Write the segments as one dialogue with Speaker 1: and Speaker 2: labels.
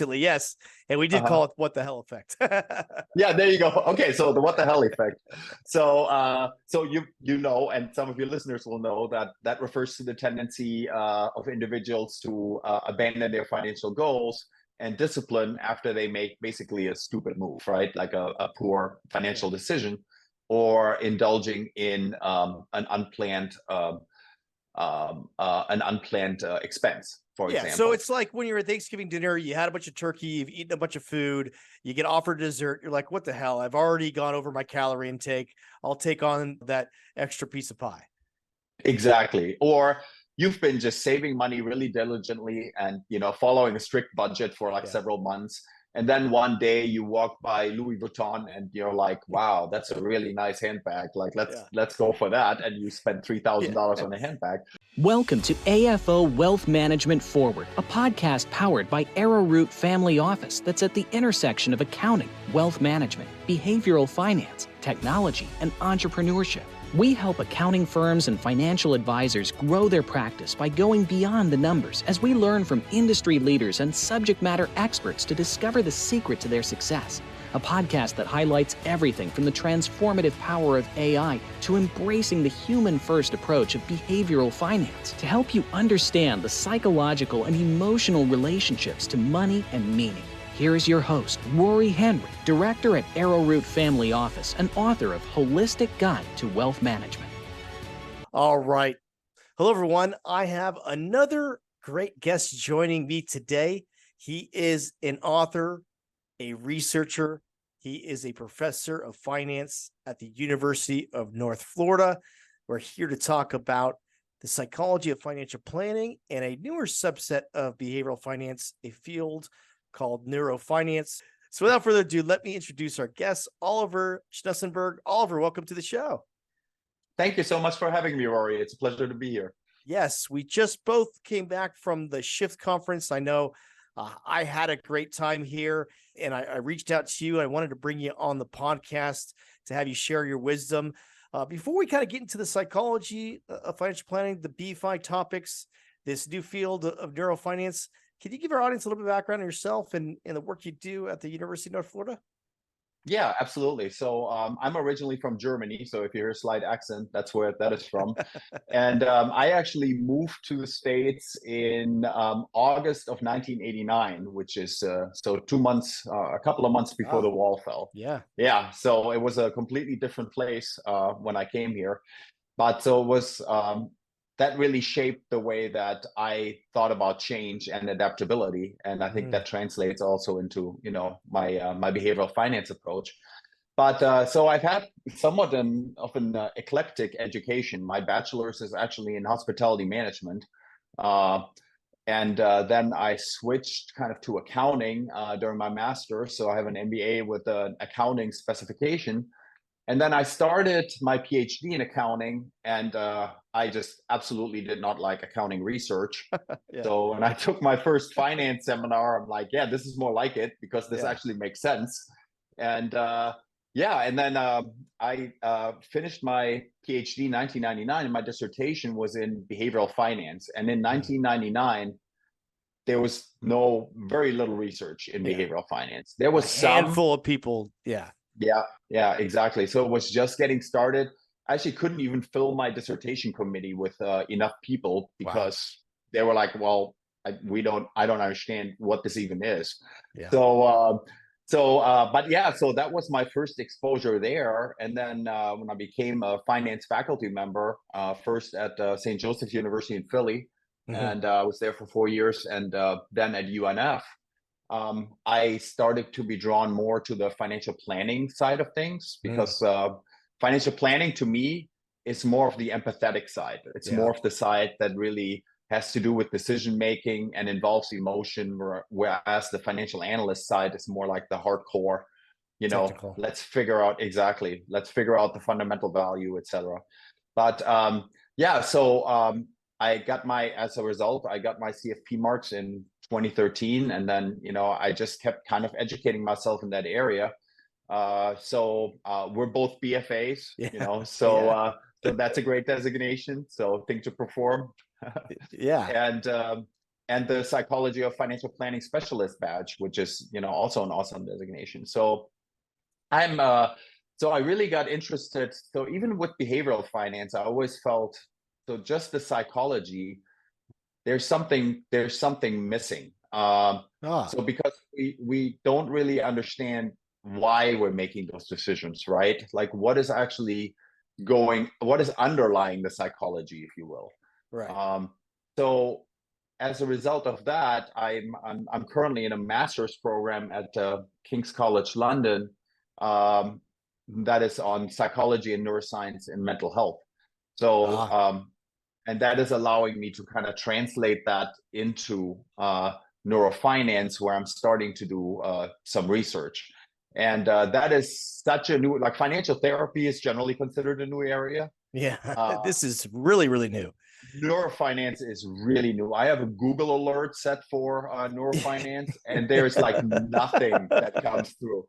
Speaker 1: Yes. And we did
Speaker 2: Uh-huh.
Speaker 1: call it what the hell effect.
Speaker 2: Yeah, there you go. Okay, so the what the hell effect. So you know, and some of your listeners will know that that refers to the tendency of individuals to abandon their financial goals and discipline after they make basically a stupid move, right? Like a poor financial decision, or indulging in an unplanned expense, for
Speaker 1: Yeah. So
Speaker 2: example.
Speaker 1: it's like when you're at Thanksgiving dinner, you had a bunch of turkey, you've eaten a bunch of food, you get offered dessert. You're like, what the hell? I've already gone over my calorie intake. I'll take on that extra piece of pie.
Speaker 2: Exactly. Or you've been just saving money really diligently and following a strict budget for like
Speaker 1: Yeah.
Speaker 2: several months. And then one day you walk by Louis Vuitton and you're like, wow, that's a really nice handbag. Like let's
Speaker 1: Yeah.
Speaker 2: let's go for that. And you spend
Speaker 1: Yeah.
Speaker 2: $3,000 on a handbag.
Speaker 3: Welcome to AFO Wealth Management Forward, a podcast powered by Arrowroot Family Office that's at the intersection of accounting, wealth management, behavioral finance, technology, and entrepreneurship. We help accounting firms and financial advisors grow their practice by going beyond the numbers as we learn from industry leaders and subject matter experts to discover the secret to their success. A podcast that highlights everything from the transformative power of AI to embracing the human-first approach of behavioral finance to help you understand the psychological and emotional relationships to money and meaning. Here is your host, Rory Henry, director at Arrowroot Family Office and author of Holistic Guide to Wealth Management.
Speaker 1: All right. Hello, everyone. I have another great guest joining me today. He is an author, a researcher. He is a professor of finance at the University of North Florida. We're here to talk about the psychology of financial planning and a newer subset of behavioral finance, a field called neurofinance. So without further ado, let me introduce our guest, Oliver Schnusenberg. Oliver, welcome to the show.
Speaker 2: Thank you so much for having me, Rory. It's a pleasure to be here.
Speaker 1: Yes, we just both came back from the Shift conference. I know I had a great time here, and I reached out to you. I wanted to bring you on the podcast to have you share your wisdom. Before we kind of get into the psychology of financial planning, the BFI topics, this new field of neurofinance, can you give our audience a little bit of background on yourself and the work you do at the University of North Florida?
Speaker 2: Yeah, absolutely. So I'm originally from Germany. So if you hear a slight accent, that's where that is from. And I actually moved to the States in August of 1989, which is so 2 months, a couple of months before the wall fell.
Speaker 1: Yeah.
Speaker 2: Yeah. So it was a completely different place when I came here. But so it was that really shaped the way that I thought about change and adaptability, and I think that translates also into my behavioral finance approach. But so I've had somewhat of an eclectic education. My bachelor's is actually in hospitality management. And then I switched kind of to accounting during my master's. So I have an MBA with an accounting specification. And then I started my PhD in accounting, and I just absolutely did not like accounting research.
Speaker 1: Yeah.
Speaker 2: So when I took my first finance seminar, I'm like, yeah, this is more like it because this actually makes sense. And and then I finished my PhD in 1999, and my dissertation was in behavioral finance. And in 1999, there was very little research in behavioral finance. There was
Speaker 1: a handful of people. Yeah.
Speaker 2: Yeah, exactly. So it was just getting started. I actually couldn't even fill my dissertation committee with enough people because they were like, well, I don't understand what this even is.
Speaker 1: Yeah.
Speaker 2: So that was my first exposure there. And then when I became a finance faculty member, first at St. Joseph's University in Philly, and I was there for 4 years, and then at UNF. I started to be drawn more to the financial planning side of things because financial planning to me is more of the empathetic side. It's more of the side that really has to do with decision making and involves emotion, whereas the financial analyst side is more like the hardcore,
Speaker 1: Technical.
Speaker 2: let's figure out the fundamental value, etc. But as a result, I got my CFP marks in 2013, and then I just kept kind of educating myself in that area. So we're both BFAs, so that's a great designation. So thing to perform.
Speaker 1: Yeah.
Speaker 2: And and the psychology of financial planning specialist badge, which is, also an awesome designation. So so I really got interested. So even with behavioral finance, I always felt, so just the psychology, there's something missing. So because we don't really understand why we're making those decisions, right? Like what is underlying the psychology, if you will.
Speaker 1: Right.
Speaker 2: So as a result of that, I'm currently in a master's program at King's College London, that is on psychology and neuroscience and mental health. So and that is allowing me to kind of translate that into neurofinance, where I'm starting to do some research. And that is such a new, like financial therapy is generally considered a new area.
Speaker 1: Yeah, this is really, really new.
Speaker 2: Neurofinance is really new. I have a Google alert set for neurofinance, and there's like nothing that comes through.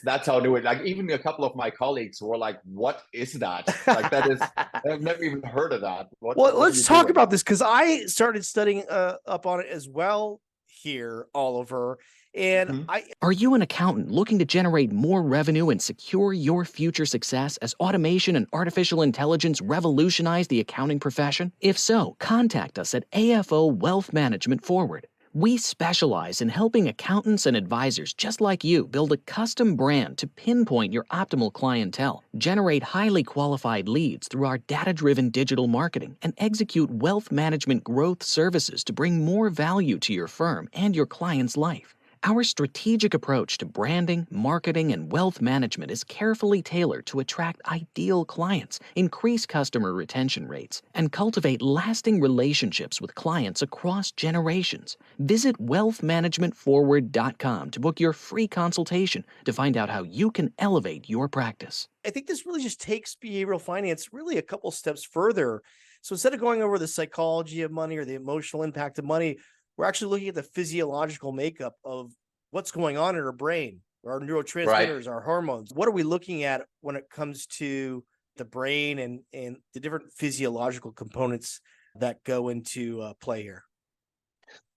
Speaker 2: That's how new it. Like even a couple of my colleagues were like, "What is that? Like that is, I've never even heard of that."
Speaker 1: Well, let's talk about this, because I started studying up on it as well here, Oliver. And
Speaker 3: Are you an accountant looking to generate more revenue and secure your future success as automation and artificial intelligence revolutionize the accounting profession? If so, contact us at AFO Wealth Management Forward. We specialize in helping accountants and advisors just like you build a custom brand to pinpoint your optimal clientele, generate highly qualified leads through our data-driven digital marketing, and execute wealth management growth services to bring more value to your firm and your client's life. Our strategic approach to branding, marketing, and wealth management is carefully tailored to attract ideal clients, increase customer retention rates, and cultivate lasting relationships with clients across generations. Visit wealthmanagementforward.com to book your free consultation to find out how you can elevate your practice.
Speaker 1: I think this really just takes behavioral finance really a couple steps further. So instead of going over the psychology of money or the emotional impact of money, we're actually looking at the physiological makeup of what's going on in our brain, our neurotransmitters, our hormones. What are we looking at when it comes to the brain and the different physiological components that go into play here?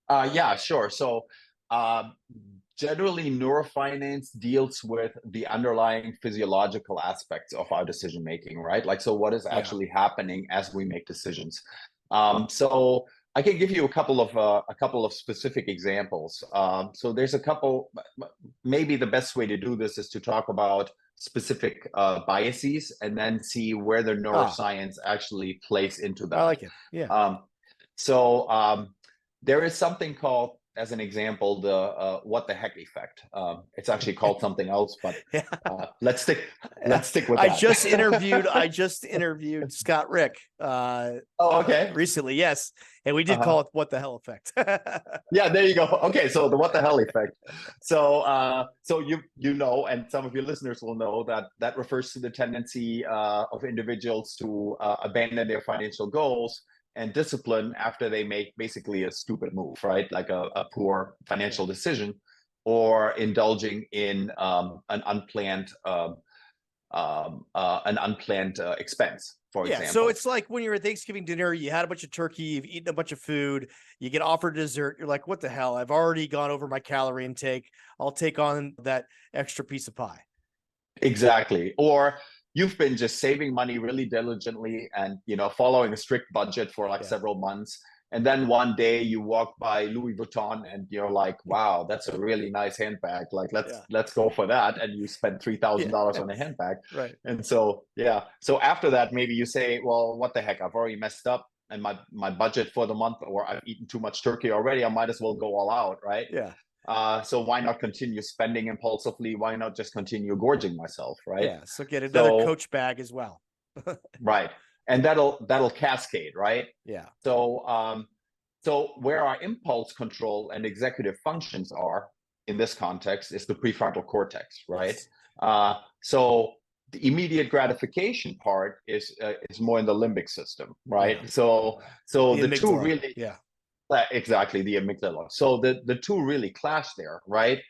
Speaker 2: Yeah, sure. So generally, neurofinance deals with the underlying physiological aspects of our decision making, right? Like, so what is actually happening as we make decisions? So I can give you a couple of specific examples. So there's a couple. Maybe the best way to do this is to talk about specific biases and then see where the neuroscience actually plays into that.
Speaker 1: I like it. Yeah.
Speaker 2: There is something called, as an example, the what the heck effect. It's actually called something else, but let's stick with that.
Speaker 1: I just interviewed Scott Rick recently, yes. And we did call it what the hell effect.
Speaker 2: Yeah, there you go. Okay, so the what the hell effect. So you know, and some of your listeners will know that refers to the tendency of individuals to abandon their financial goals and discipline after they make basically a stupid move, right? Like a poor financial decision, or indulging in an unplanned expense, for example.
Speaker 1: So it's like when you're at Thanksgiving dinner, you had a bunch of turkey, you've eaten a bunch of food, you get offered dessert, you're like, what the hell? I've already gone over my calorie intake. I'll take on that extra piece of pie.
Speaker 2: Exactly. Or you've been just saving money really diligently and, following a strict budget for several months. And then one day you walk by Louis Vuitton and you're like, wow, that's a really nice handbag. Like, let's go for that. And you spend $3,000 on a handbag.
Speaker 1: Right.
Speaker 2: And so, So after that, maybe you say, well, what the heck? I've already messed up and my budget for the month, or I've eaten too much turkey already. I might as well go all out. Right.
Speaker 1: Yeah.
Speaker 2: So why not continue spending impulsively? Why not just continue gorging myself, right?
Speaker 1: Yeah. So get another Coach bag as well.
Speaker 2: Right, and that'll cascade, right?
Speaker 1: Yeah.
Speaker 2: So where our impulse control and executive functions are in this context is the prefrontal cortex, right? Yes. So the immediate gratification part is more in the limbic system, right? Yeah. So the two really, exactly, the amygdala. So the two really clash there, right?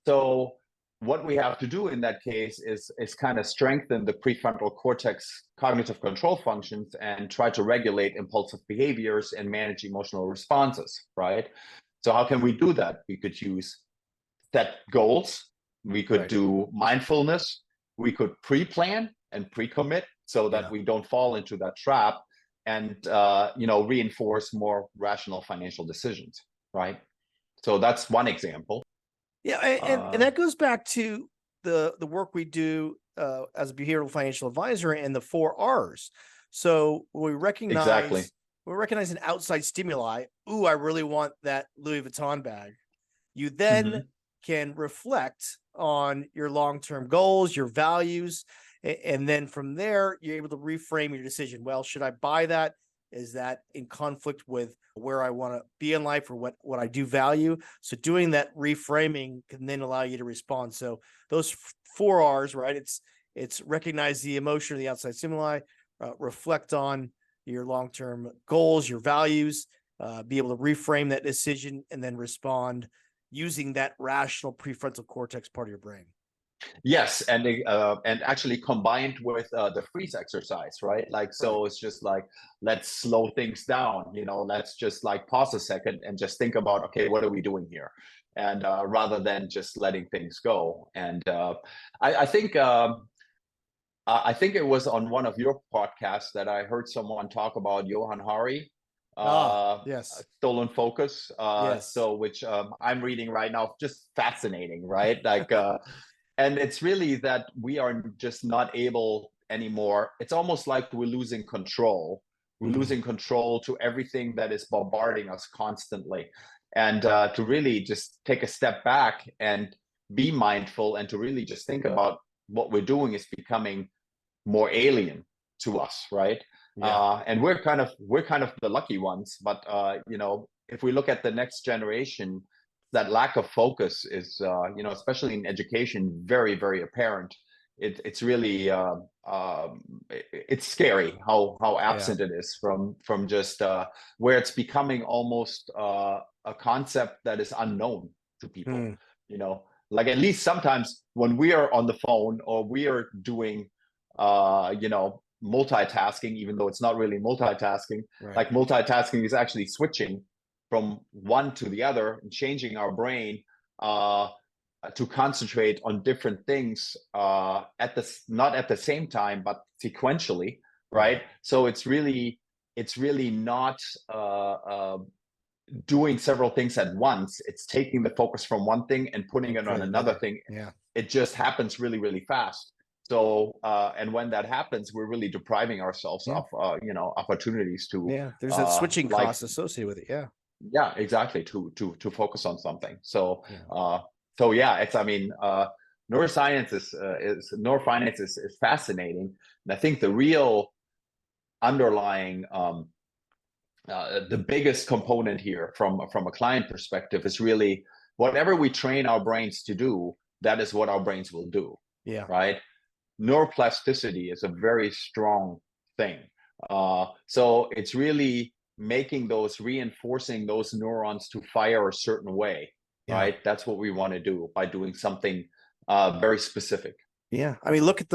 Speaker 2: So what we have to do in that case is kind of strengthen the prefrontal cortex cognitive control functions and try to regulate impulsive behaviors and manage emotional responses, right? So how can we do that? We could use set goals. We could do mindfulness. We could pre-plan and pre-commit so that we don't fall into that trap, and reinforce more rational financial decisions, right? So that's one example.
Speaker 1: Yeah, and that goes back to the work we do as a behavioral financial advisor and the 4 R's. So we recognize an outside stimuli. Ooh, I really want that Louis Vuitton bag. You then can reflect on your long-term goals, your values, and then from there you're able to reframe your decision. Well, should I buy that? Is that in conflict with where I want to be in life or what I do value? So doing that reframing can then allow you to respond. So those 4 R's, right? It's recognize the emotion of the outside stimuli, reflect on your long-term goals, your values, be able to reframe that decision, and then respond using that rational prefrontal cortex part of your brain.
Speaker 2: Yes, and actually combined with the freeze exercise, right? Like, so it's just like, let's slow things down, let's just like pause a second and just think about, okay, what are we doing here? And rather than just letting things go. And I think it was on one of your podcasts that I heard someone talk about Johann Hari,
Speaker 1: yes,
Speaker 2: stolen focus.
Speaker 1: Yes.
Speaker 2: So which I'm reading right now, just fascinating, right? Like, and it's really that we are just not able anymore. It's almost like we're losing control. We're losing control to everything that is bombarding us constantly. And to really just take a step back and be mindful and to really just think about what we're doing is becoming more alien to us, right? And we're kind of the lucky ones. But if we look at the next generation, that lack of focus is, especially in education, very, very apparent. It's really it's scary how absent it is from just where it's becoming almost a concept that is unknown to people. Like, at least sometimes when we are on the phone or we are doing multitasking, even though it's not really multitasking, like multitasking is actually switching from one to the other and changing our brain to concentrate on different things not at the same time, but sequentially, right? So it's really not doing several things at once. It's taking the focus from one thing and putting it on another thing. It just happens really, really fast. So and when that happens, we're really depriving ourselves of opportunities to
Speaker 1: there's that switching cost associated with it.
Speaker 2: Yeah, exactly, to focus on something. So it's, neuroscience neurofinance is fascinating. And I think the real underlying the biggest component here from a client perspective is really whatever we train our brains to do, that is what our brains will do. Right? Neuroplasticity is a very strong thing. So it's really reinforcing those neurons to fire a certain way, right? That's what we want to do by doing something very specific.
Speaker 1: Look at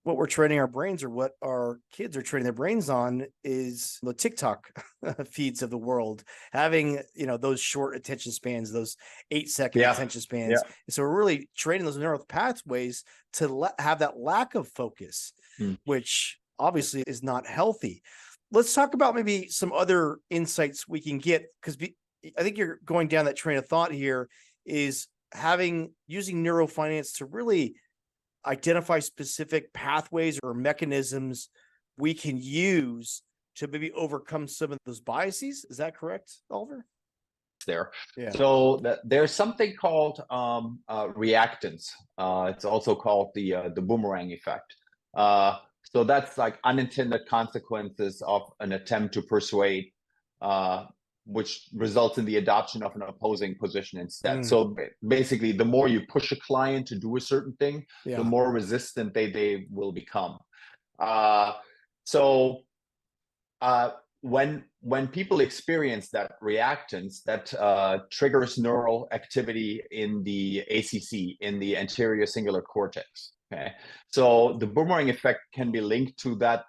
Speaker 1: what we're training our brains, or what our kids are training their brains on, is the TikTok feeds of the world, having those short attention spans, those 8-second attention spans. So we're really training those neural pathways to have that lack of focus, which obviously is not healthy. Let's talk about maybe some other insights we can get, because I think you're going down that train of thought here, is using neurofinance to really identify specific pathways or mechanisms we can use to maybe overcome some of those biases. Is that correct, Oliver?
Speaker 2: So there's something called reactance. It's also called the Boomerang Effect. So that's like unintended consequences of an attempt to persuade, which results in the adoption of an opposing position instead. So basically, the more you push a client to do a certain thing, the more resistant they will become. when people experience that reactance, that triggers neural activity in the ACC, in the anterior cingulate cortex. Okay, so the boomerang effect can be linked to that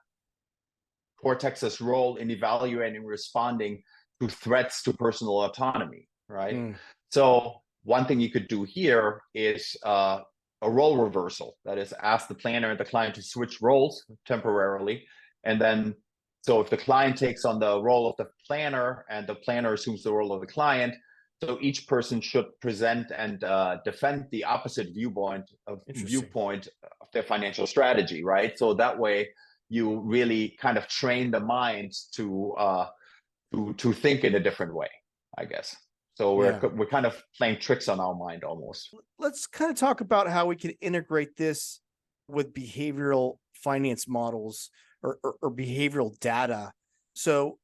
Speaker 2: cortex's role in evaluating and responding to threats to personal autonomy, right? So one thing you could do here is a role reversal. That is, ask the planner and the client to switch roles temporarily. And then, so if the client takes on the role of the planner and the planner assumes the role of the client, so each person should present and defend the opposite viewpoint of their financial strategy, right? So that way, you really kind of train the mind to think in a different way, I guess. So we're kind of playing tricks on our mind almost.
Speaker 1: Let's kind of talk about how we can integrate this with behavioral finance models or behavioral data. So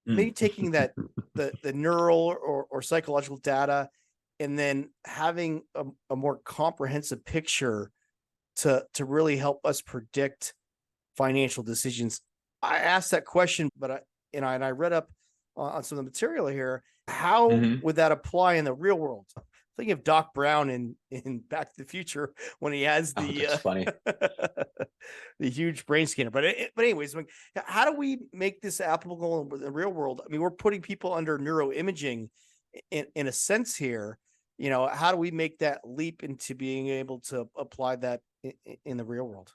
Speaker 1: maybe taking that the neural or psychological data and then having a more comprehensive picture to really help us predict financial decisions. I asked that question, but I read up on some of the material here. How would that apply in the real world? Think of Doc Brown in Back to the Future when he has the
Speaker 2: that's funny.
Speaker 1: the huge brain scanner. But anyways, how do we make this applicable in the real world? I mean, we're putting people under neuroimaging in a sense here. You know, how do we make that leap into being able to apply that in the real world?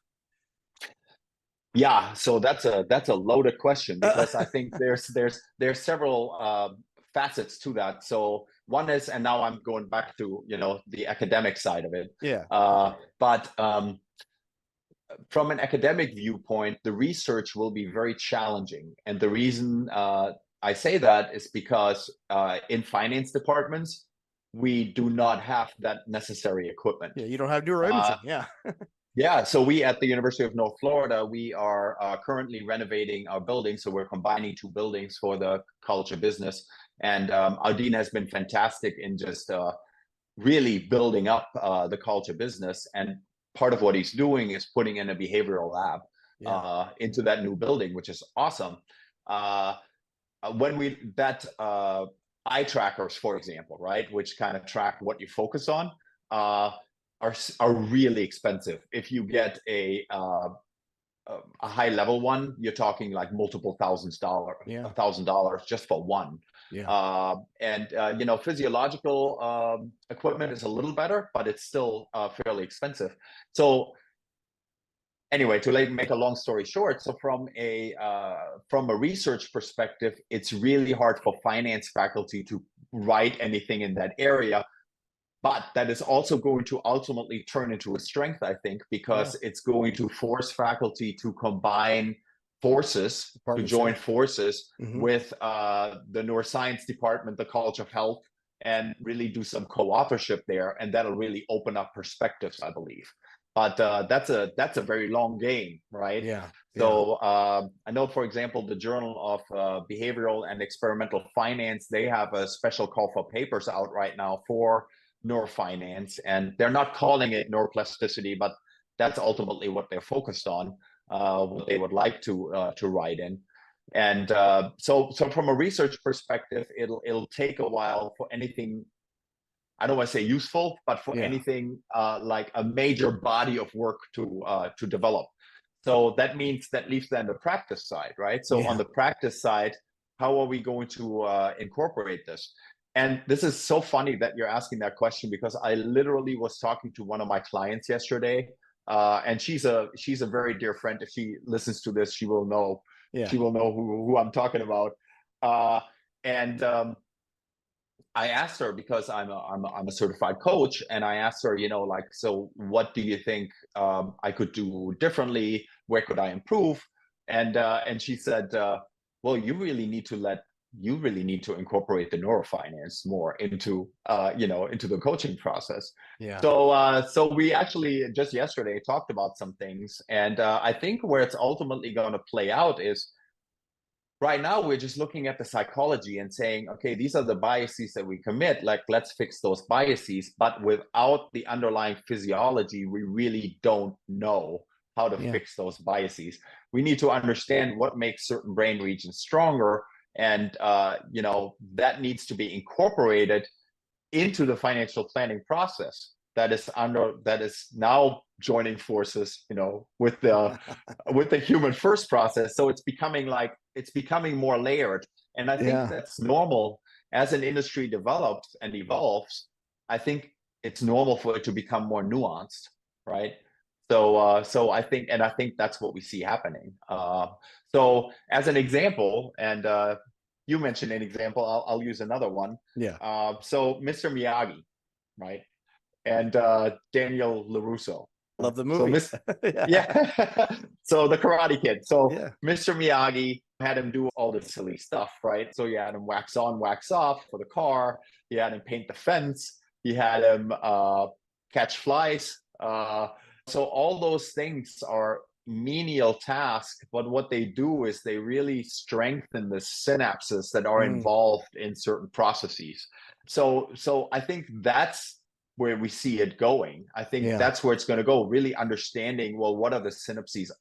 Speaker 2: Yeah, so that's a loaded question because I think there's several facets to that. So one is, and now I'm going back to the academic side of it.
Speaker 1: Yeah.
Speaker 2: But from an academic viewpoint, the research will be very challenging, and the reason I say that is because in finance departments we do not have that necessary equipment.
Speaker 1: Yeah, you don't have neuroimaging. Yeah.
Speaker 2: Yeah, so we at the University of North Florida, we are currently renovating our building. So we're combining two buildings for the College of Business. And our dean has been fantastic in just really building up the College of Business. And part of what he's doing is putting in a behavioral lab into that new building, which is awesome. When eye trackers, for example, right, which kind of track what you focus on, are really expensive. If you get a high level one, you're talking like multiple $1,000 just for one.
Speaker 1: Yeah.
Speaker 2: And physiological equipment is a little better, but it's still fairly expensive. So anyway, to make a long story short, so from a research perspective, it's really hard for finance faculty to write anything in that area. But that is also going to ultimately turn into a strength, I think, because it's going to force faculty to combine forces, to join forces with the neuroscience department, the College of Health, and really do some co-authorship there. And that'll really open up perspectives, I believe. But that's a very long game, right?
Speaker 1: Yeah.
Speaker 2: So I know, for example, the Journal of Behavioral and Experimental Finance, they have a special call for papers out right now for neurofinance, and they're not calling it neuroplasticity, but that's ultimately what they're focused on, what they would like to write in. And so from a research perspective, it'll take a while for anything, I don't want to say useful, but for anything like a major body of work to develop. So that leaves then the practice side, right? So on the practice side, how are we going to incorporate this? And this is so funny that you're asking that question, because I literally was talking to one of my clients yesterday, and she's a very dear friend. If she listens to this, she will know. She will know who I'm talking about. And I asked her, because I'm a certified coach, and I asked her, so what do you think I could do differently? Where could I improve? And she said, well, you really need to incorporate the neurofinance more into the coaching process. So we actually just yesterday talked about some things, and I think where it's ultimately going to play out is, right now we're just looking at the psychology and saying, okay, these are the biases that we commit, like let's fix those biases. But without the underlying physiology, we really don't know how to fix those biases. We need to understand what makes certain brain regions stronger, and that needs to be incorporated into the financial planning process that is now joining forces, with the human first process. So it's becoming more layered, and I think that's normal as an industry develops and evolves. I think it's normal for it to become more nuanced, right? So I think that's what we see happening. So as an example, and you mentioned an example, I'll use another one.
Speaker 1: Yeah.
Speaker 2: So Mr. Miyagi, right? And Daniel LaRusso.
Speaker 1: Love the movie.
Speaker 2: So so the Karate Kid. So Mr. Miyagi had him do all this silly stuff, right? So you had him wax on, wax off for the car. You had him paint the fence. You had him catch flies. So all those things are menial tasks, but what they do is they really strengthen the synapses that are involved in certain processes. So I think that's where we see it going. I think that's where it's going to go, really understanding, well, what are the synapses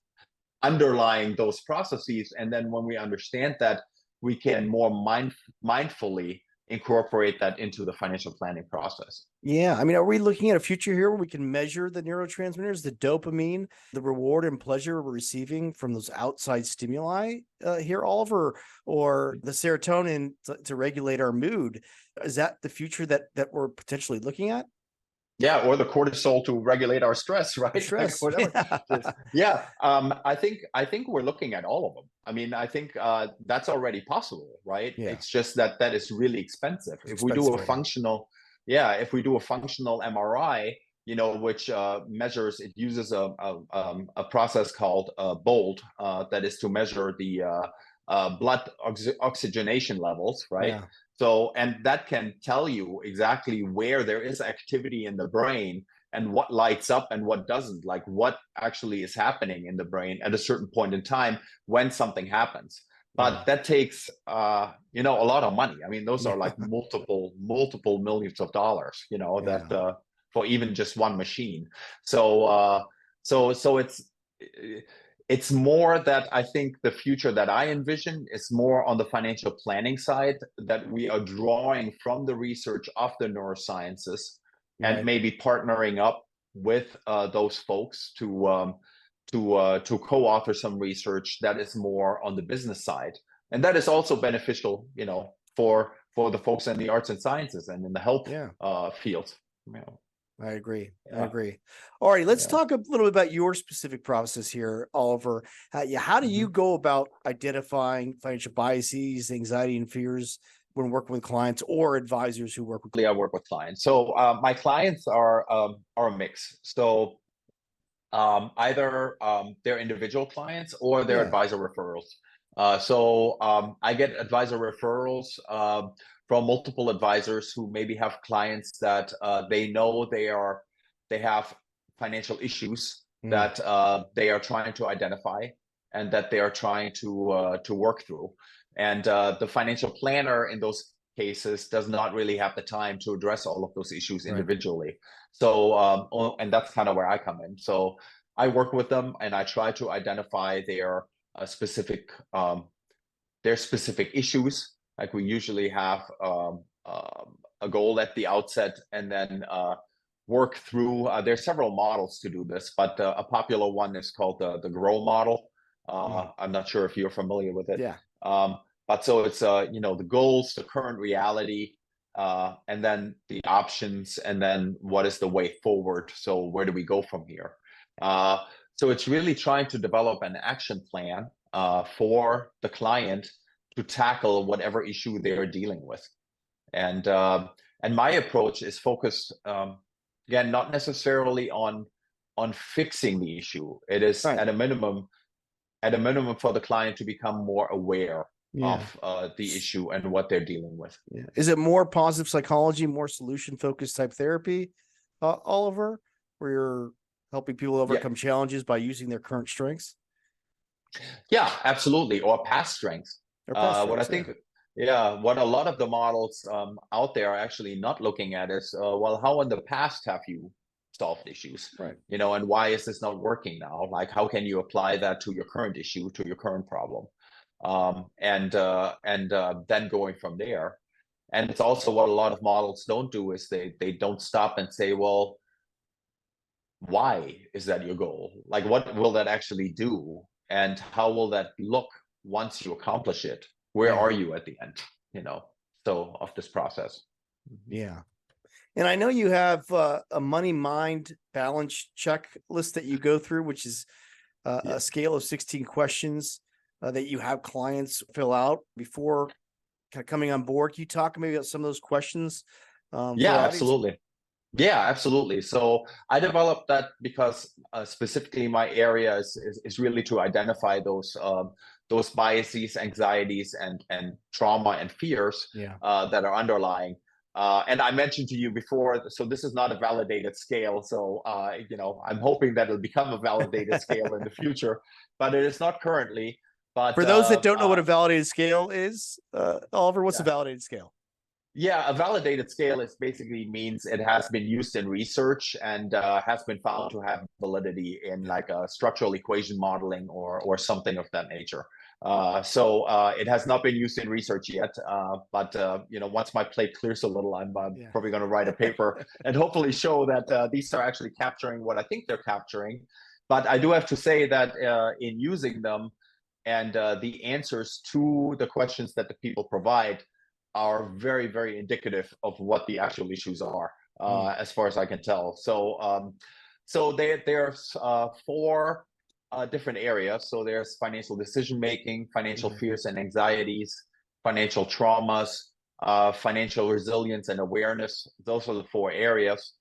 Speaker 2: underlying those processes? And then when we understand that, we can more mindfully incorporate that into the financial planning process.
Speaker 1: Yeah. I mean, are we looking at a future here where we can measure the neurotransmitters, the dopamine, the reward and pleasure we're receiving from those outside stimuli here, Oliver, or the serotonin to regulate our mood? Is that the future that we're potentially looking at?
Speaker 2: Yeah, or the cortisol to regulate our stress, right?
Speaker 1: Stress.
Speaker 2: Like whatever. I think we're looking at all of them. I mean, I think that's already possible, right?
Speaker 1: Yeah.
Speaker 2: It's just that is really expensive. If we do a functional MRI, which measures, it uses a process called BOLD, that is to measure the blood oxygenation levels, right?
Speaker 1: Yeah.
Speaker 2: So, and that can tell you exactly where there is activity in the brain and what lights up and what doesn't, like what actually is happening in the brain at a certain point in time when something happens. But that takes, a lot of money. I mean, those are like multiple millions of dollars, that for even just one machine. So it's more that I think the future that I envision is more on the financial planning side, that we are drawing from the research of the neurosciences and maybe partnering up with those folks to co-author some research that is more on the business side. And that is also beneficial, for the folks in the arts and sciences and in the health field.
Speaker 1: I agree. All right, let's talk a little bit about your specific process here, Oliver. How do you go about identifying financial biases, anxiety, and fears when working with clients or advisors who work with?
Speaker 2: I work with clients. So my clients are a mix. So either they're individual clients or they're advisor referrals. So I get advisor referrals from multiple advisors who maybe have clients that they know they have financial issues that they are trying to identify and that they are trying to work through. And the financial planner in those cases does not really have the time to address all of those issues individually. So, and that's kind of where I come in. So I work with them and I try to identify their specific issues. Like we usually have a goal at the outset and then work through, there's several models to do this, but a popular one is called the GROW model. I'm not sure if you're familiar with it.
Speaker 1: Yeah.
Speaker 2: But so it's, the goals, the current reality, and then the options, and then what is the way forward? So where do we go from here? So it's really trying to develop an action plan for the client to tackle whatever issue they're dealing with. And my approach is focused, again, not necessarily on fixing the issue. It is at a minimum for the client to become more aware of the issue and what they're dealing with.
Speaker 1: Yeah. Is it more positive psychology, more solution-focused type therapy, Oliver, where you're helping people overcome challenges by using their current strengths?
Speaker 2: Yeah, absolutely. Or past strengths. What I think, what a lot of the models out there are actually not looking at is, well, how in the past have you solved issues,
Speaker 1: Right.
Speaker 2: and why is this not working now? Like, how can you apply that to your current issue, to your current problem? And then going from there. And it's also what a lot of models don't do is they don't stop and say, well, why is that your goal? Like, what will that actually do? And how will that look once you accomplish it? Where are you at the end, so of this process?
Speaker 1: Yeah. And I know you have a money mind balance checklist that you go through, which is a scale of 16 questions that you have clients fill out before kind of coming on board. Can you talk maybe about some of those questions?
Speaker 2: Yeah, absolutely. Yeah, absolutely. So I developed that because specifically my area is really to identify those biases, anxieties, and trauma and fears that are underlying. And I mentioned to you before, so this is not a validated scale. So I'm hoping that it'll become a validated scale in the future, but it is not currently. But
Speaker 1: for those that don't know what a validated scale is, Oliver, what's a validated scale?
Speaker 2: Yeah, a validated scale is basically means it has been used in research and has been found to have validity in like a structural equation modeling or something of that nature. So it has not been used in research yet, but once my plate clears a little, I'm probably going to write a paper and hopefully show that these are actually capturing what I think they're capturing. But I do have to say that in using them and the answers to the questions that the people provide are very, very indicative of what the actual issues are, as far as I can tell. So, there's 4 different areas. So there's financial decision-making, financial fears and anxieties, financial traumas, financial resilience and awareness. Those are the 4 areas.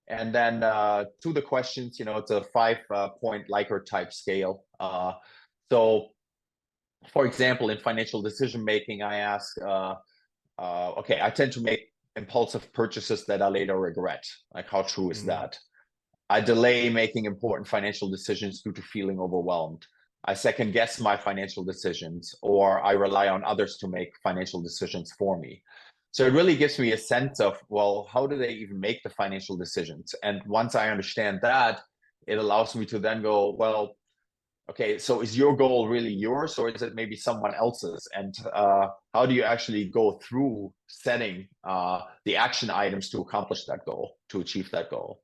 Speaker 2: And then to the questions, it's a 5-point Likert type scale. So, for example, in financial decision-making, I ask, okay, I tend to make impulsive purchases that I later regret. Like, how true is that? I delay making important financial decisions due to feeling overwhelmed. I second guess my financial decisions, or I rely on others to make financial decisions for me. So it really gives me a sense of, well, how do they even make the financial decisions? And once I understand that, it allows me to then go, well, okay, so is your goal really yours, or is it maybe someone else's? And how do you actually go through setting the action items to accomplish that goal, to achieve that goal?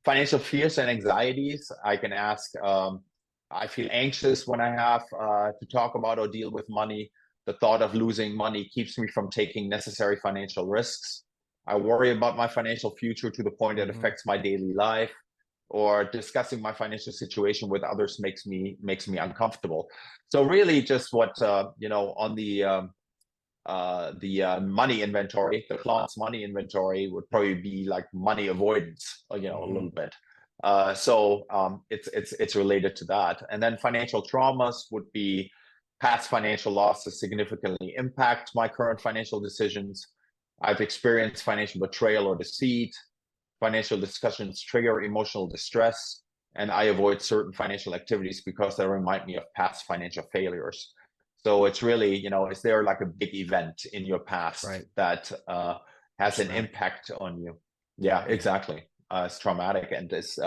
Speaker 2: Financial fears and anxieties, I can ask, I feel anxious when I have to talk about or deal with money. The thought of losing money keeps me from taking necessary financial risks. I worry about my financial future to the point that it affects my daily life. Or discussing my financial situation with others makes me uncomfortable. So really, just what on the money inventory, the client's money inventory would probably be like money avoidance, a little bit. So it's related to that. And then financial traumas would be past financial losses significantly impact my current financial decisions. I've experienced financial betrayal or deceit. Financial discussions trigger emotional distress, and I avoid certain financial activities because they remind me of past financial failures. So it's really, is there like a big event in your past that has an impact on you? Yeah, exactly. It's traumatic, and it's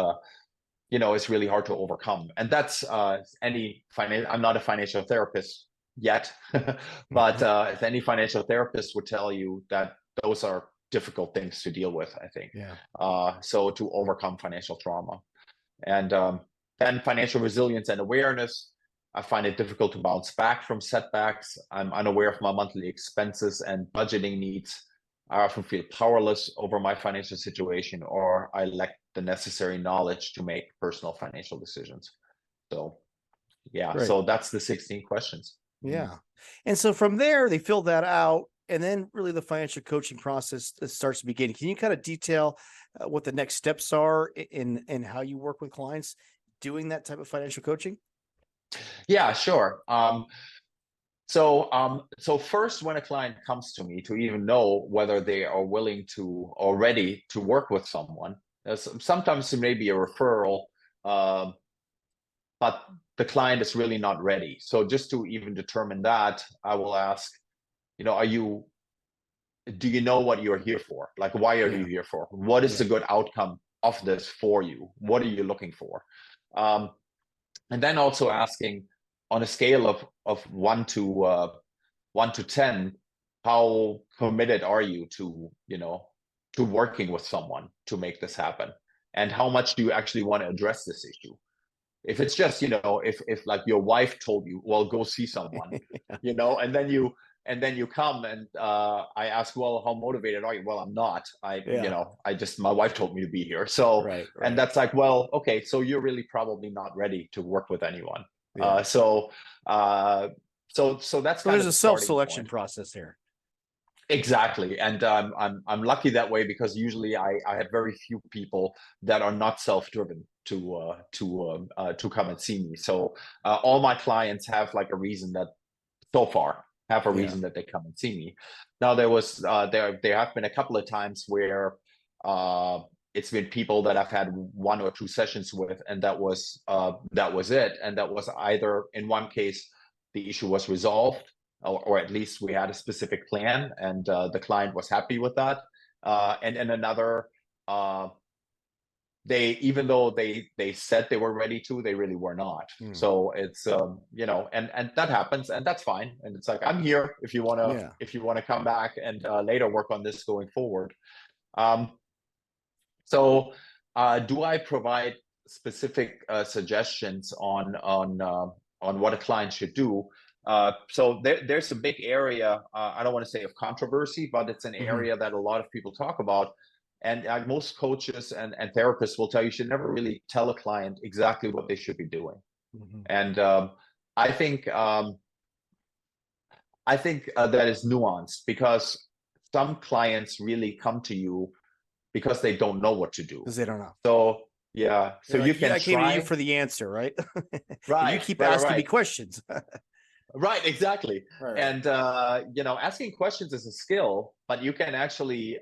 Speaker 2: it's really hard to overcome. And that's I'm not a financial therapist yet, but if any financial therapist would tell you that those are difficult things to deal with, I think. So to overcome financial trauma. And then financial resilience and awareness. I find it difficult to bounce back from setbacks. I'm unaware of my monthly expenses and budgeting needs. I often feel powerless over my financial situation, or I lack the necessary knowledge to make personal financial decisions. So so that's the 16 questions.
Speaker 1: Yeah. And so from there, they fill that out. And then really the financial coaching process starts to begin. Can you kind of detail what the next steps are in how you work with clients doing that type of financial coaching?
Speaker 2: Yeah, sure. So first, when a client comes to me to even know whether they are willing to or ready to work with someone, sometimes it may be a referral, but the client is really not ready. So just to even determine that, I will ask, are you do you know what you're here for? Like, why are you here for? What is the good outcome of this for you? What are you looking for? And then also asking, on a scale of 1 to 10, how committed are you to, to working with someone to make this happen? And how much do you actually want to address this issue? If it's just, if like your wife told you, well, go see someone, and then you come and I ask, well, how motivated are you? Well, I'm not. My wife told me to be here. So,
Speaker 1: Right.
Speaker 2: And that's like, well, okay, so you're really probably not ready to work with anyone. So that's kind
Speaker 1: there's
Speaker 2: of
Speaker 1: a self-selection process here.
Speaker 2: Exactly, and I'm lucky that way, because usually I have very few people that are not self-driven to come and see me. So all my clients have like a reason that reason that they come and see me. Now there have been a couple of times where it's been people that I've had 1 or 2 sessions with, and that was it. And that was either, in one case, the issue was resolved, or at least we had a specific plan, and the client was happy with that. And in another, even though they said they were ready to, they really were not. So it's and that happens, and that's fine. And it's like, I'm here if you want to come back and later work on this going forward. So do I provide specific suggestions on what a client should do? So there's a big area, I don't want to say of controversy, but it's an area that a lot of people talk about. And most coaches and therapists will tell you should never really tell a client exactly what they should be doing. And I think that is nuanced, because some clients really come to you because they don't know what to do.
Speaker 1: Because they don't know.
Speaker 2: So yeah. So you can
Speaker 1: I came to you
Speaker 2: try
Speaker 1: for the answer, right?
Speaker 2: Right.
Speaker 1: You keep asking me questions.
Speaker 2: Right, exactly.
Speaker 1: Right.
Speaker 2: And asking questions is a skill, but you can actually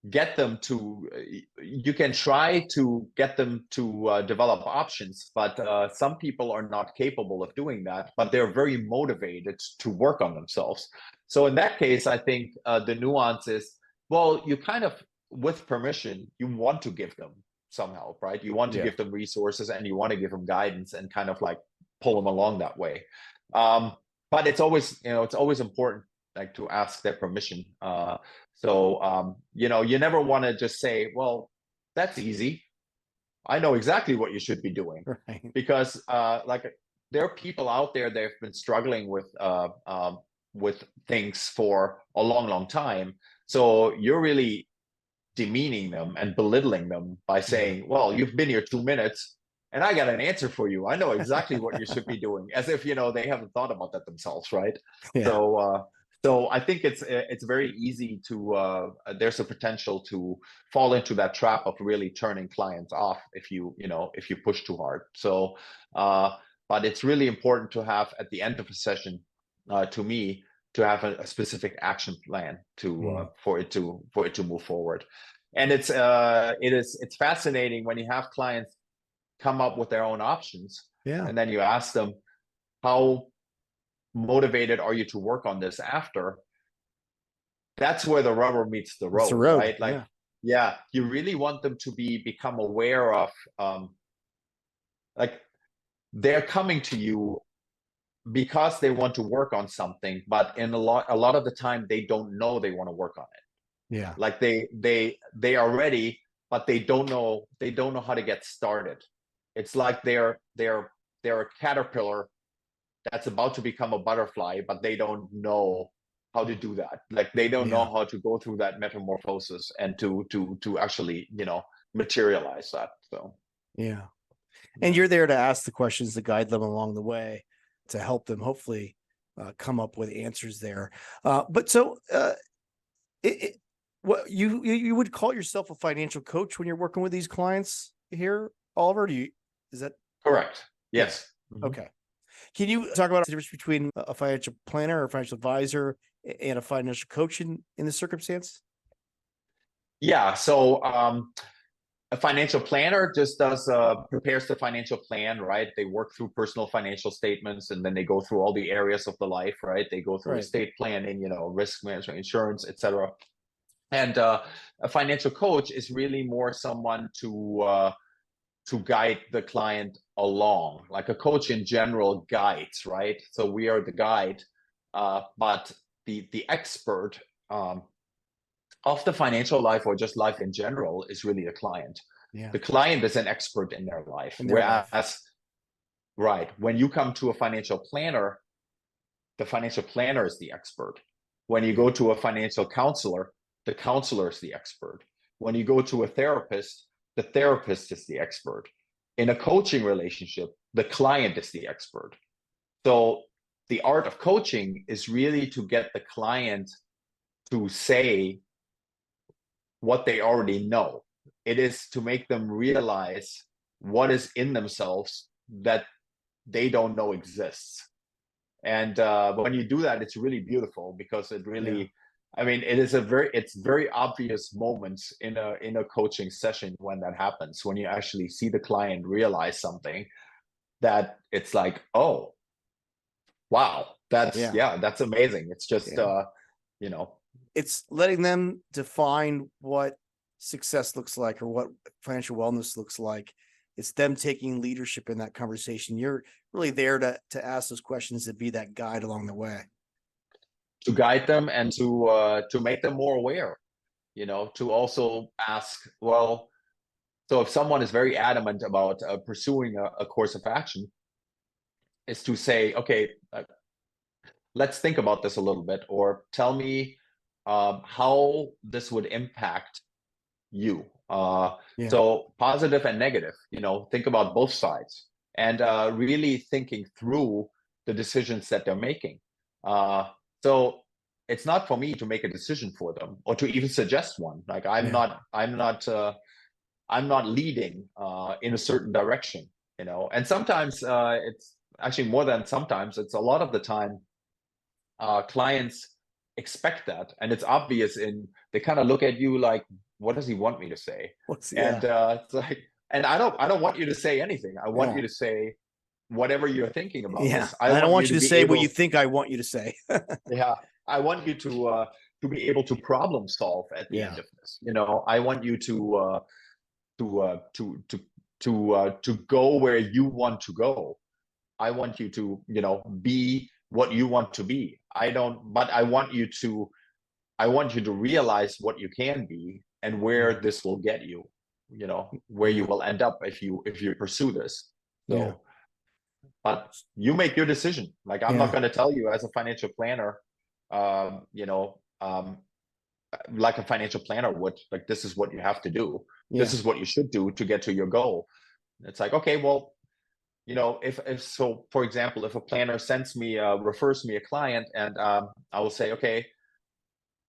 Speaker 2: you can try to get them to develop options, but some people are not capable of doing that, but they're very motivated to work on themselves. So in that case, I think the nuance is, well, you kind of, with permission, you want to give them some help, right? You want to give them resources, and you want to give them guidance, and kind of like pull them along that way. But it's always important, like, to ask their permission. You never want to just say, well, that's easy, I know exactly what you should be doing.
Speaker 1: Right.
Speaker 2: Because there are people out there that have been struggling with things for a long time. So you're really demeaning them and belittling them by saying, well, you've been here 2 minutes and I got an answer for you. I know exactly what you should be doing, as if, they haven't thought about that themselves. Right. Yeah. So I think it's very easy to, there's a potential to fall into that trap of really turning clients off if you push too hard. So, but it's really important to have, at the end of a session, to me, to have a specific action plan for it to move forward. And it's fascinating when you have clients come up with their own options, and then you ask them, how motivated are you to work on this after? That's where the rubber meets the road, right? Like, you really want them to become aware of, like, they're coming to you because they want to work on something, but a lot of the time they don't know they want to work on it. Yeah. Like they are ready, but they don't know how to get started. It's like they're a caterpillar that's about to become a butterfly, but they don't know how to do that. Like, they don't know how to go through that metamorphosis and to actually, materialize that. So
Speaker 1: and you're there to ask the questions, to guide them along the way, to help them hopefully come up with answers there. But so what you would call yourself a financial coach when you're working with these clients here, Oliver? Is that
Speaker 2: correct? Yes.
Speaker 1: Okay. Can you talk about the difference between a financial planner or a financial advisor and a financial coach in this circumstance?
Speaker 2: Yeah. So A financial planner just does prepares the financial plan, right? They work through personal financial statements, and then they go through all the areas of the life, right? They go through
Speaker 1: Right.
Speaker 2: estate planning, risk management, insurance, etc. And a financial coach is really more someone to guide the client along. Like a coach in general guides, right? So we are the guide, but the expert of the financial life, or just life in general, is really the client.
Speaker 1: Yeah.
Speaker 2: The client is an expert in their life.
Speaker 1: In their life.
Speaker 2: Whereas, right, when you come to a financial planner, the financial planner is the expert. When you go to a financial counselor, the counselor is the expert. When you go to a therapist, the therapist is the expert. In a coaching relationship, the client is the expert. So the art of coaching is really to get the client to say what they already know. It is to make them realize what is in themselves that they don't know exists. And when you do that, it's really beautiful, because it really, I mean, it's very obvious moments in a coaching session when that happens, when you actually see the client realize something that it's like, oh, wow, that's amazing. It's just,
Speaker 1: it's letting them define what success looks like, or what financial wellness looks like. It's them taking leadership in that conversation. You're really there to ask those questions, to be that guide along the way,
Speaker 2: to guide them, and to make them more aware, to also ask, well, so if someone is very adamant about pursuing a course of action, is to say, okay, let's think about this a little bit, or tell me how this would impact you. So positive and negative, think about both sides, and really thinking through the decisions that they're making. So it's not for me to make a decision for them, or to even suggest one. Like I'm not leading in a certain direction, and sometimes it's actually more than sometimes, it's a lot of the time clients expect that, and it's obvious, they kind of look at you like, what does he want me to say? And it's like, and I don't want you to say anything. I want you to say whatever you're thinking about this.
Speaker 1: I don't want you to say what you think I want you to say.
Speaker 2: I want you to be able to problem solve at the end of this. I want you to go where you want to go. I want you to, be what you want to be. But I want you to realize what you can be, and where this will get you, where you will end up if you pursue this. So, but you make your decision. Like, I'm not going to tell you as a financial planner, like a financial planner would, like, this is what you have to do. This is what you should do to get to your goal. It's like, okay, well, if so, for example, if a planner refers me a client, and I will say, okay,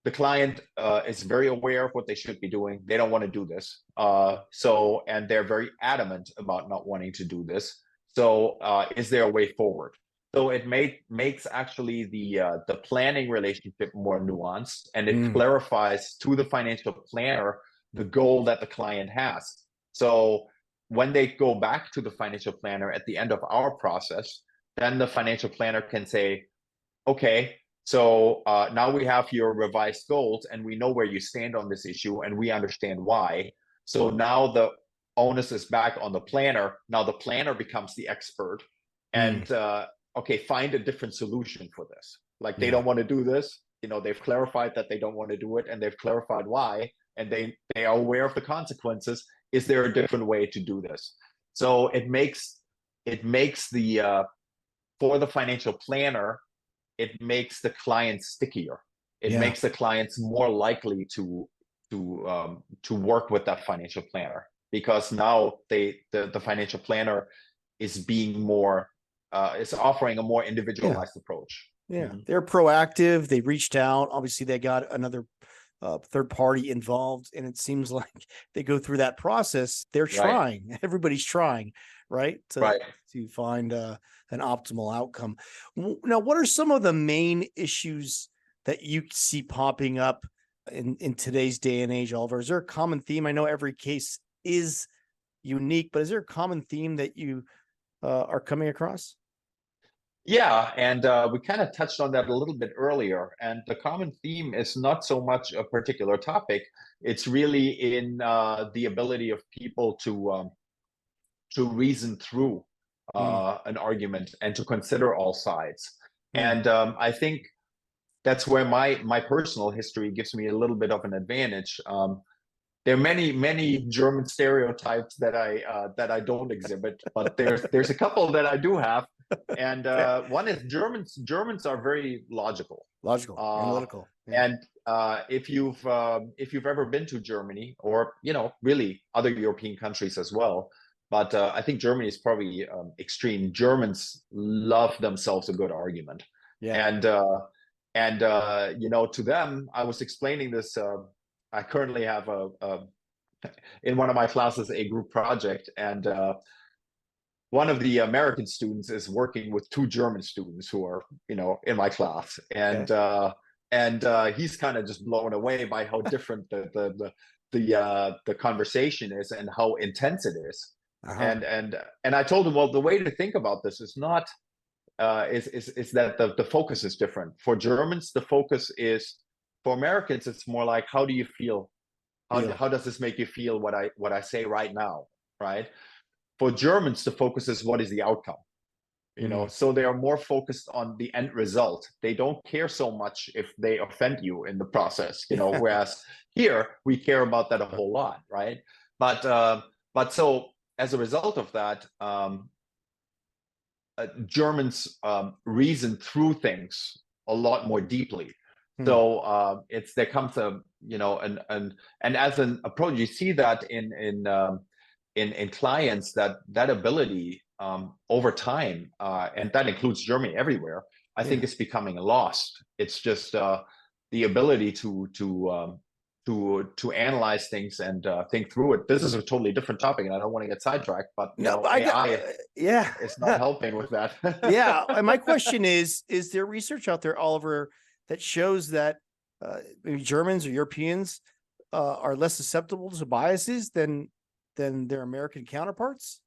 Speaker 2: the client is very aware of what they should be doing. They don't want to do this. And they're very adamant about not wanting to do this. So is there a way forward? So it makes actually the planning relationship more nuanced, and it clarifies to the financial planner the goal that the client has. So when they go back to the financial planner at the end of our process, then the financial planner can say, okay, so now we have your revised goals, and we know where you stand on this issue, and we understand why. So now the onus is back on the planner. Now the planner becomes the expert, and okay, find a different solution for this. Like, they don't want to do this. They've clarified that they don't want to do it, and they've clarified why, and they are aware of the consequences. Is there a different way to do this? So it makes the for the financial planner, it makes the clients stickier. It makes the clients more likely to work with that financial planner, because now the financial planner is being more is offering a more individualized approach.
Speaker 1: They're proactive. They reached out. Obviously, they got another third party involved, and it seems like they go through that process. They're trying. Everybody's trying, right? To find an optimal outcome. Now, what are some of the main issues that you see popping up in today's day and age, Oliver? Is there a common theme? I know every case is unique, but is there a common theme that you are coming across?
Speaker 2: Yeah, and we kind of touched on that a little bit earlier. And the common theme is not so much a particular topic; it's really in the ability of people to reason through an argument and to consider all sides. And I think that's where my personal history gives me a little bit of an advantage. There are many German stereotypes that I don't exhibit, but there's a couple that I do have. And one is Germans are very logical,
Speaker 1: analytical.
Speaker 2: and if you've ever been to Germany, or really other European countries as well, but I think Germany is probably extreme. Germans love themselves a good argument, and to them, I was explaining this. I currently have in one of my classes a group project, and one of the American students is working with two German students who are in my class, and he's kind of just blown away by how different the conversation is and how intense it is. And I told him, well, the way to think about this is not is that the focus is different. For Germans, the focus is. For Americans, it's more like, how do you feel? How does this make you feel, what I say right now, right? For Germans, the focus is, what is the outcome? So they are more focused on the end result. They don't care so much if they offend you in the process, whereas here we care about that a whole lot, right? But so as a result of that, Germans reason through things a lot more deeply. So there comes a and as an approach, you see that in clients, that ability over time, and that includes Germany everywhere, I think is becoming lost. It's just the ability to analyze things and think through it. This is a totally different topic, and I don't want to get sidetracked, but AI is not helping with that.
Speaker 1: Yeah, and my question is there research out there, Oliver, that shows that maybe Germans or Europeans are less susceptible to biases than their American counterparts?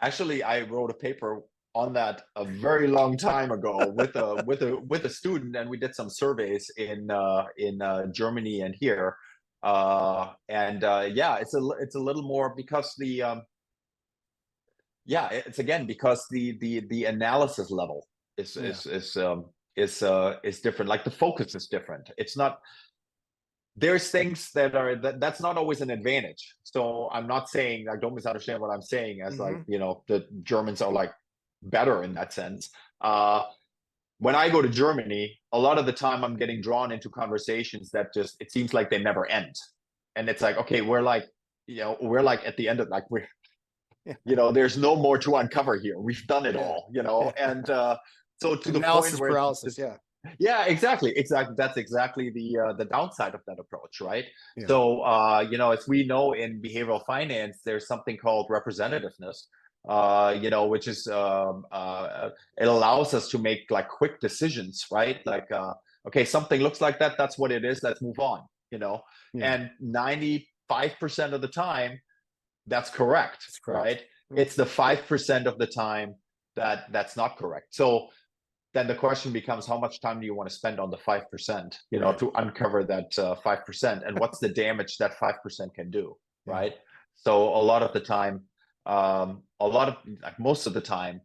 Speaker 2: Actually, I wrote a paper on that a very long time ago with a student, and we did some surveys in Germany and here, it's a little more because because the analysis level is different. Like the focus is different. It's not. There's things that's not always an advantage. So I'm not saying, like, don't misunderstand what I'm saying as like, the Germans are like better in that sense. When I go to Germany, a lot of the time I'm getting drawn into conversations that it seems like they never end. And it's like, okay, we're like at the end of there's no more to uncover here. We've done it all, and so to the
Speaker 1: analysis
Speaker 2: point where
Speaker 1: paralysis,
Speaker 2: yeah, exactly. That's exactly the downside of that approach, right?
Speaker 1: Yeah.
Speaker 2: So as we know in behavioral finance, there's something called representativeness, which is it allows us to make like quick decisions, right? Like okay, something looks like that. That's what it is. Let's move on. And 95% of the time, that's correct. Right? It's the 5% of the time that's not correct. So then the question becomes, how much time do you want to spend on the 5%, to uncover that 5%, and what's the damage that 5% can do, right? So a lot of the time, most of the time,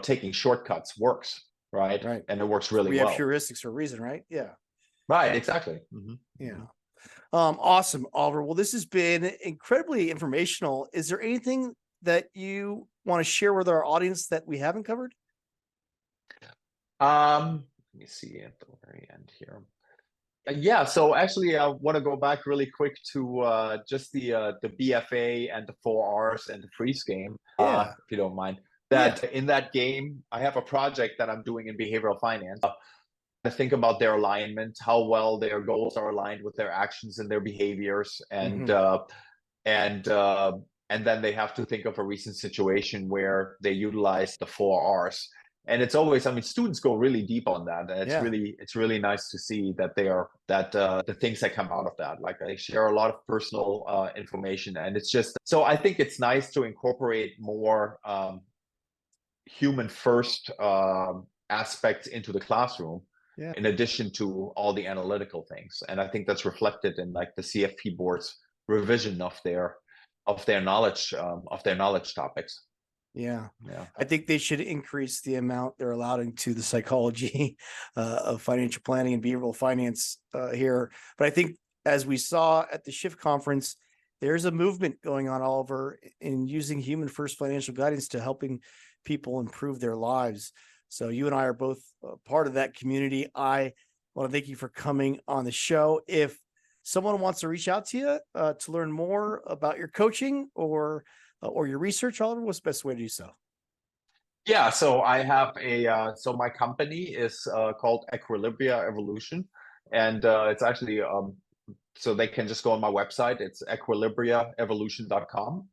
Speaker 2: taking shortcuts works, right? And it works really well.
Speaker 1: We have heuristics for a reason, right? Yeah.
Speaker 2: Right, exactly.
Speaker 1: Yeah. Awesome, Oliver. Well, this has been incredibly informational. Is there anything that you want to share with our audience that we haven't covered?
Speaker 2: Let me see at the very end here. Yeah, so actually I want to go back really quick to just the BFA and the 4Rs and the freeze game, if you don't mind. In that game, I have a project that I'm doing in behavioral finance. I think about their alignment, how well their goals are aligned with their actions and their behaviors, and then they have to think of a recent situation where they utilize the 4Rs. And it's always, I mean, students go really deep on that, and
Speaker 1: Yeah.
Speaker 2: it's really nice to see that the things that come out of that, like they share a lot of personal information, and it's just, so I think it's nice to incorporate more human first aspects into the classroom, in addition to all the analytical things. And I think that's reflected in like the CFP board's revision of their knowledge topics.
Speaker 1: Yeah.
Speaker 2: Yeah.
Speaker 1: I think they should increase the amount they're allowed into the psychology of financial planning and behavioral finance here. But I think, as we saw at the Shift conference, there's a movement going on, Oliver, in using human first financial guidance to helping people improve their lives. So you and I are both part of that community. I want to thank you for coming on the show. If someone wants to reach out to you to learn more about your coaching or your research, Oliver, what's the best way to do so?
Speaker 2: Yeah, so I have so my company is called Equilibria Evolution, and it's actually, so they can just go on my website. It's equilibriaevolution.com.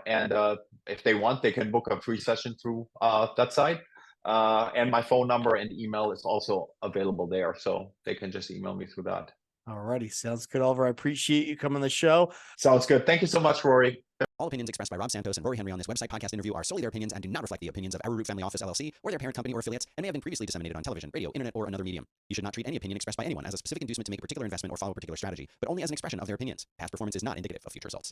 Speaker 2: And if they want, they can book a free session through that site. And my phone number and email is also available there, so they can just email me through that.
Speaker 1: All righty. Sounds good, Oliver. I appreciate you coming on the show.
Speaker 2: Sounds good. Thank you so much, Rory.
Speaker 4: All opinions expressed by Rob Santos and Rory Henry on this website podcast interview are solely their opinions and do not reflect the opinions of Arrowroot Family Office LLC or their parent company or affiliates, and may have been previously disseminated on television, radio, internet, or another medium. You should not treat any opinion expressed by anyone as a specific inducement to make a particular investment or follow a particular strategy, but only as an expression of their opinions. Past performance is not indicative of future results.